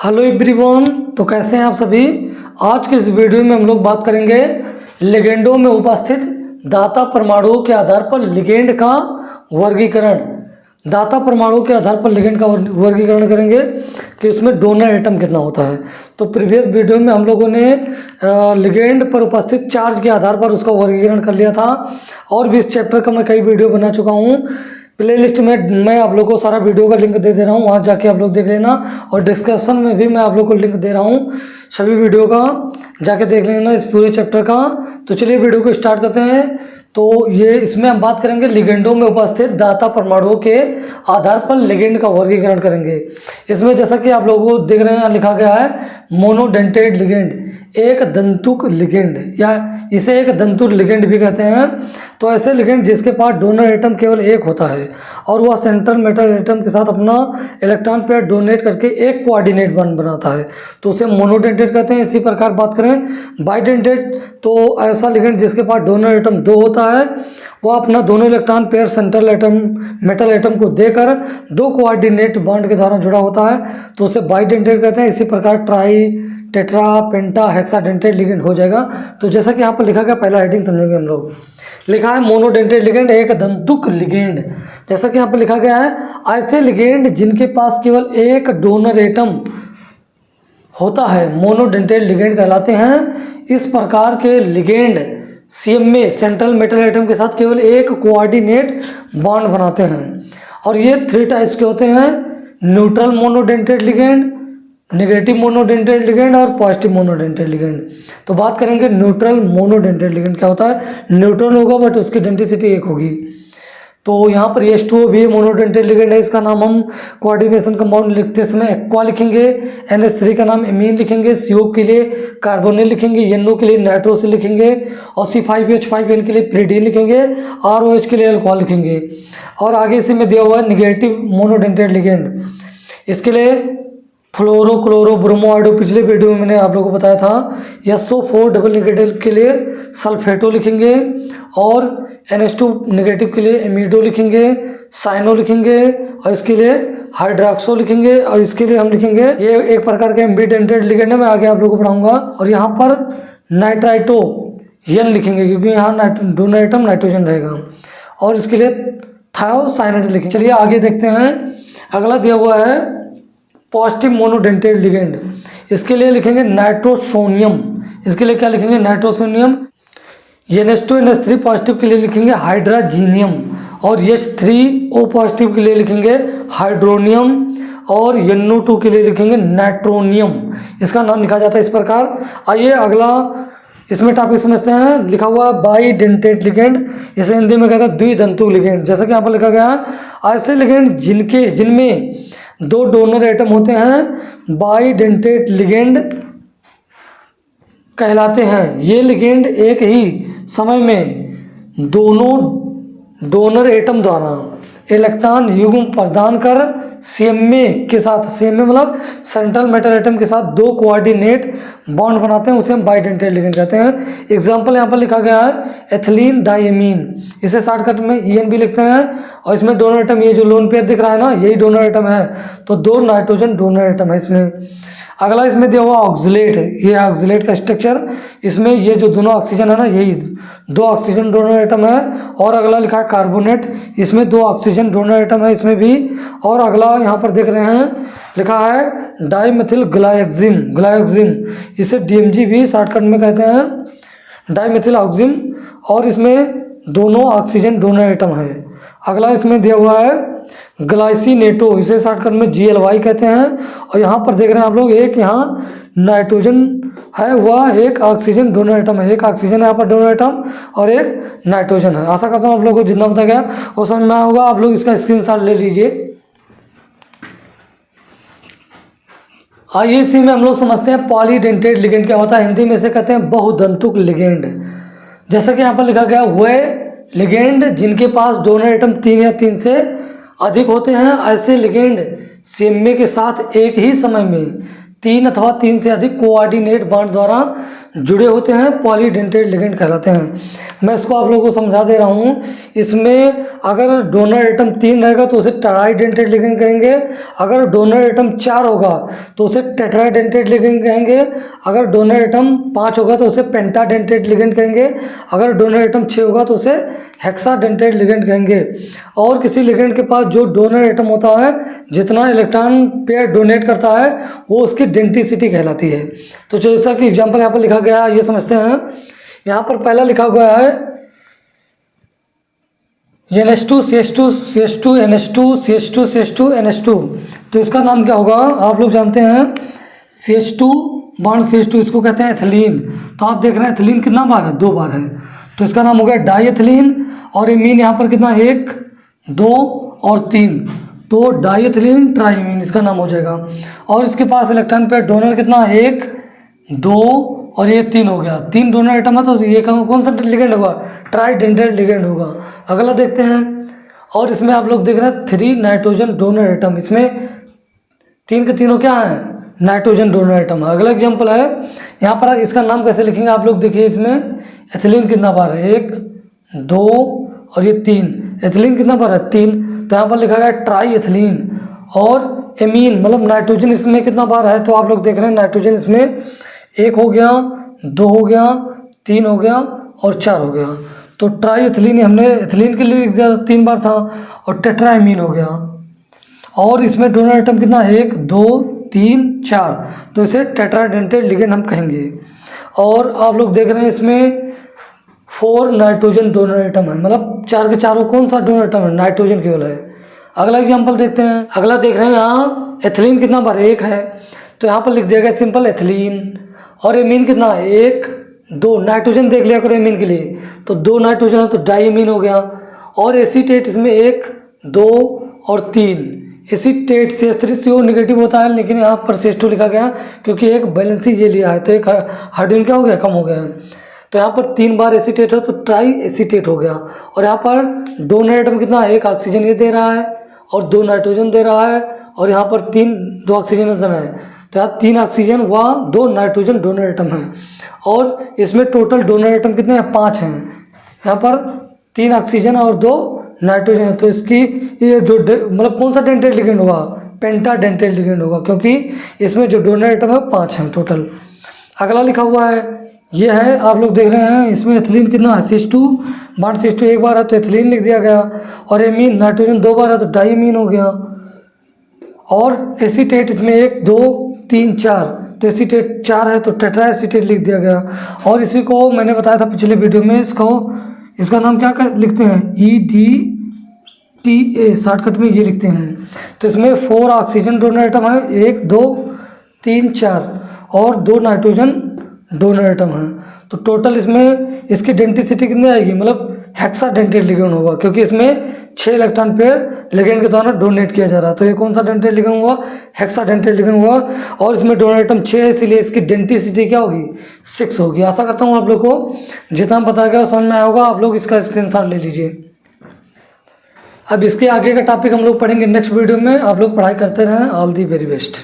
Hello everyone. तो कैसे हैं आप सभी। आज के इस वीडियो में हम लोग बात करेंगे लिगेंडों में उपस्थित दाता परमाणुओं के आधार पर लिगेंड का वर्गीकरण। दाता परमाणुओं के आधार पर लिगेंड का वर्गीकरण करेंगे कि उसमें डोनर एटम कितना होता है। तो प्रीवियस वीडियो में हम लोगों ने लिगेंड पर उपस्थित चार्ज के आधार पर उसका वर्गीकरण कर लिया था और भी इस चैप्टर का मैं कई वीडियो बना चुका हूँ। प्लेलिस्ट में मैं आप लोगों को सारा वीडियो का लिंक दे रहा हूँ, वहाँ जाके आप लोग देख लेना। और डिस्क्रिप्शन में भी मैं आप लोग को लिंक दे रहा हूँ सभी वीडियो का, जाके देख लेना इस पूरे चैप्टर का। तो चलिए वीडियो को स्टार्ट करते हैं। तो ये इसमें हम बात करेंगे लिगेंडों में उपस्थित दाता परमाणुओं के आधार पर लिगेंड का वर्गीकरण करेंगे। इसमें जैसा कि आप लोगों को देख रहे हैं लिखा गया है मोनोडेंटेड लिगेंड, एक दंतुक लिगेंड या इसे एक दंतुक लिगेंड भी कहते हैं। तो ऐसे लिगेंड जिसके पास डोनर एटम केवल एक होता है और वह सेंट्रल मेटल एटम के साथ अपना इलेक्ट्रॉन पेयर डोनेट करके एक कोऑर्डिनेट बॉन्ड बनाता है, तो उसे मोनोडेंटेड कहते हैं। इसी प्रकार बात करें बाइडेंटेड, तो ऐसा लिगेंड जिसके पास डोनर एटम दो होता है, वह अपना दोनों electron pair central atom metal atom को देकर दो कोऑर्डिनेट बॉन्ड के द्वारा जुड़ा होता है, तो उसे बाइडेंटेड कहते हैं। इसी प्रकार ट्राई, टेट्रा, पेंटा, हेक्साडेंटेड लिगेंड हो जाएगा। तो जैसा कि यहाँ पर लिखा गया, पहला हेडिंग समझेंगे हम लोग। लिखा है मोनोडेंटेड लिगेंड, एक दंतुक लिगेंड। जैसा कि यहाँ पर लिखा गया है ऐसे लिगेंड जिनके पास केवल एक डोनर एटम होता है मोनोडेंटेड लिगेंड कहलाते हैं। इस प्रकार के ligand CMA central metal atom के साथ केवल एक कोऑर्डिनेट बॉन्ड बनाते हैं और ये 3 टाइप्स के होते हैं: neutral monodentate ligand, negative monodentate ligand और पॉजिटिव मोनोडेंटेड लिगेंड। तो बात करेंगे न्यूट्रल मोनोडेंटेड लिगेंड क्या होता है। न्यूट्रल होगा बट उसकी डेंसिटी 1 होगी। तो यहाँ पर H2O भी मोनोडेंटेड लिगेंड है। इसका नाम हम कोऑर्डिनेशन कंपाउंड लिखते समय एक्वा लिखेंगे, NH3 का नाम एमीन लिखेंगे, CO के लिए कार्बोनिल लिखेंगे, NO के लिए नाइट्रोसिल लिखेंगे और C5H5N के लिए प्रीडीन लिखेंगे, ROH के लिए अल्कोहल लिखेंगे। और आगे इसी में दिया हुआ है निगेटिव मोनोडेंटेड लिगेंड। इसके लिए फ्लोरो, क्लोरो, ब्रोमो, आयोडो, पिछले वीडियो में मैंने आप लोगों को बताया था। SO4 डबल नेगेटिव के लिए सल्फेटो लिखेंगे और NH2 नेगेटिव के लिए एमिडो लिखेंगे, साइनो लिखेंगे और इसके लिए हाइड्रोक्सो लिखेंगे और इसके लिए हम लिखेंगे, ये एक प्रकार के एम्बीडेंटेड लिगेंड है, मैं आगे आप लोगों को पढ़ाऊंगा। और यहाँ पर नाइट्राइटो यन लिखेंगे क्योंकि यहाँ डोनर एटम नाइट्रोजन रहेगा और इसके लिए थायोसाइनाइड लिखेंगे। चलिए आगे देखते हैं। अगला दिया हुआ है पॉजिटिव मोनोडेंटेड लिगेंड। इसके लिए लिखेंगे नाइट्रोसोनियम। इसके लिए क्या लिखेंगे? नाइट्रोसोनियम। NH2 NH3 पॉजिटिव के लिए लिखेंगे हाइड्राजीनियम और H3O पॉजिटिव के लिए लिखेंगे हाइड्रोनियम और NO2 के लिए लिखेंगे नाइट्रोनियम। इसका नाम लिखा जाता है इस प्रकार। आइए अगला इसमें टॉपिक समझते हैं। लिखा हुआ बाइडेंटेड लिगेंड, इसे हिंदी में कहते हैं द्विदंतुक लिगेंड। जैसा कि यहाँ पर लिखा गया है ऐसे लिगेंड जिनमें 2 डोनर एटम होते हैं बाइडेंटेड लिगेंड कहलाते हैं। ये लिगेंड एक ही समय में दोनों डोनर एटम द्वारा इलेक्ट्रॉन युग्म प्रदान कर सीएमए के साथ, सीएमए मतलब सेंट्रल मेटल एटम के साथ 2 कोऑर्डिनेट बॉन्ड बनाते हैं, उसे हम बाइडेंटेड लिगेंड कहते हैं। एग्जांपल यहाँ पर लिखा गया है एथिलीन डाइमीन, इसे शॉर्टकट में EN भी लिखते हैं और इसमें डोनर एटम, ये जो लोन पेयर दिख रहा है ना, यही डोनर एटम है। तो 2 नाइट्रोजन डोनर एटम है इसमें। अगला इसमें दिया हुआ ऑक्सिलेट, ये ऑक्सिलेट का स्ट्रक्चर, इसमें ये जो दोनों ऑक्सीजन है ना, यही 2 ऑक्सीजन डोनर एटम है। और अगला लिखा है कार्बोनेट, इसमें 2 ऑक्सीजन डोनर एटम है इसमें भी। और अगला यहाँ पर देख रहे हैं लिखा है डाइमेथिल ग्लाइक्सिम, इसे DMG भी शॉर्टकट में कहते हैं, डाइमेथिल ऑक्सिम। और इसमें दोनों ऑक्सीजन डोनर एटम है। अगला इसमें दिया हुआ है ग्लाइसिनेटो, इसे शॉर्टकट में GLY कहते हैं। और यहाँ पर देख रहे हैं आप लोग, एक यहाँ नाइट्रोजन है, वह एक ऑक्सीजन डोनर एटम है, एक ऑक्सीजन यहाँ पर डोनर एटम और एक नाइट्रोजन है। आशा करता हूँ आप लोगों को जितना बताया गया वो समझ में आया होगा। आप लोग इसका स्क्रीनशॉट ले लीजिए। आइए इसी में हम लोग समझते हैं पॉलीडेंटेड लिगेंड क्या होता है। हिंदी में इसे कहते हैं बहुदंतुक लिगेंड। जैसा कि यहाँ पर लिखा गया, वह लिगेंड जिनके पास डोनर एटम 3 या 3 से अधिक होते हैं। ऐसे लिगेंड सीएमए के साथ एक ही समय में 3 अथवा 3 से अधिक कोऑर्डिनेट बॉन्ड द्वारा जुड़े होते हैं पॉलीडेंटेट लिगेंड कहलाते हैं। मैं इसको आप लोगों को समझा दे रहा हूँ। इसमें अगर डोनर एटम 3 रहेगा तो उसे ट्राइडेंटेट लिगेंड कहेंगे, अगर डोनर एटम 4 होगा तो उसे टेट्राडेंटेट लिगेंड कहेंगे, अगर डोनर एटम 5 होगा तो उसे पेंटाडेंटेट लिगेंड कहेंगे, अगर डोनर एटम 6 होगा तो उसे हेक्साडेंटेट लिगेंड कहेंगे। और किसी लिगेंड के पास जो डोनर एटम होता है, जितना इलेक्ट्रॉन पेयर डोनेट करता है वो उसकी डेंसिटी कहलाती है। तो जैसा कि एग्जांपल यहाँ पर लिखा गया है, ये समझते हैं। यहाँ पर पहला लिखा गया है NH2 CH2 CH2 NH2 CH2 CH2 NH2। तो इसका नाम क्या होगा, आप लोग जानते हैं CH2 बॉन्ड CH2, इसको कहते हैं एथिलीन। तो आप देख रहे हैं एथिलीन कितना बार है, 2 बार है, तो इसका नाम हो गया डाईएथिलीन। और इमीन यहाँ पर कितना, 1 2 और 3, तो डाईएथिलीन ट्राईमीन इसका नाम हो जाएगा। और इसके पास इलेक्ट्रॉन पेयर डोनर कितना, 1 2 और ये 3 हो गया। 3 डोनर एटम है तो ये कौन सा लिगेंड होगा, ट्राइडेंटेट लिगेंड होगा। अगला देखते हैं। और इसमें आप लोग देख रहे हैं 3 नाइट्रोजन डोनर एटम, इसमें 3 के तीनों क्या हैं, नाइट्रोजन डोनर एटम है। अगला एग्जाम्पल है, यहाँ पर इसका नाम कैसे लिखेंगे आप लोग देखिए। इसमें एथिलीन कितना बार है, 1 2 और ये 3। एथिलीन कितना बार है, 3, तो यहाँ पर लिखा गया ट्राई एथिलीन। और एमीन मतलब नाइट्रोजन इसमें कितना बार है, तो आप लोग देख रहे हैं नाइट्रोजन इसमें 1 हो गया, 2 हो गया, 3 हो गया और 4 हो गया। तो ट्राई एथिलीन हमने एथिलीन के लिए लिख दिया 3 बार था, और टेट्राएमीन हो गया। और इसमें डोनर एटम कितना, 1 2 3 4, तो इसे टेट्राडेंटेट लिगेंड हम कहेंगे। और आप लोग देख रहे हैं इसमें 4 नाइट्रोजन डोनर एटम है, मतलब 4 के चारों कौन सा डोनर एटम है, नाइट्रोजन केवल है। अगला एग्जाम्पल देखते हैं। अगला देख रहे हैं यहाँ एथिलीन कितना बार, 1 है, तो यहाँ पर लिख दिया गया सिंपल एथिलीन। और एमीन कितना है, 1 2, नाइट्रोजन देख लिया करो एमीन के लिए, तो 2 नाइट्रोजन है तो डाईएमीन हो गया। और एसीटेट इसमें 1 2 और 3, एसीटेट CH3CO नेगेटिव होता है, लेकिन यहाँ पर CH2 लिखा गया क्योंकि एक बैलेंसी ये लिया है, तो एक हाइड्रोजन क्या हो गया, कम हो गया। तो यहाँ पर 3 बार एसीटेट है तो ट्राई एसीटेट हो गया। और यहाँ पर डोनर एटम कितना है, 1 ऑक्सीजन ये दे रहा है और 2 नाइट्रोजन दे रहा है, और यहाँ पर 2 ऑक्सीजन दे रहा है, तो यहाँ 3 ऑक्सीजन व 2 नाइट्रोजन डोनर एटम है। और इसमें टोटल डोनर एटम कितने हैं, 5 हैं। यहाँ पर 3 ऑक्सीजन और 2 नाइट्रोजन है, तो इसकी ये जो मतलब कौन सा डेंटेट लिगेंड होगा, पेंटाडेंटेट लिगेंड होगा, क्योंकि इसमें जो डोनर एटम है 5 हैं टोटल। अगला लिखा हुआ है, ये है आप लोग देख रहे हैं, इसमें एथिलीन कितना है, CH2 बॉन्ड CH2 1 बार है तो एथिलीन लिख दिया गया। और एमीन नाइट्रोजन 2 बार है तो डाईएमीन हो गया। और एसीटेट इसमें 1 2 3 4, तो एसीटेट 4 है तो टेट्रा एसीटेट लिख दिया गया। और इसी को मैंने बताया था पिछले वीडियो में, इसका नाम क्या लिखते हैं, EDTA, शॉर्टकट में ये लिखते हैं। तो इसमें 4 ऑक्सीजन डोनर एटम है, 1 2 3 4, और 2 नाइट्रोजन डोनर एटम है। तो टोटल इसमें इसकी डेंसिटी कितनी आएगी, मतलब हेक्साडेंटेट लिगेंड होगा, क्योंकि इसमें 6 इलेक्ट्रॉन पेयर लिगेंड के द्वारा डोनेट किया जा रहा है। तो ये कौन सा डेंटेट लिगेंड हुआ, हेक्साडेंटेट लिगेंड हुआ। और इसमें डोनर एटम 6 है, इसलिए इसकी डेंसिटी क्या होगी, 6 होगी। आशा करता हूँ आप लोग को जितना पता गया समझ में आया होगा। आप लोग इसका स्क्रीनशॉट ले लीजिए। अब इसके आगे का टॉपिक हम लोग पढ़ेंगे नेक्स्ट वीडियो में। आप लोग पढ़ाई करते रहें। All the very best.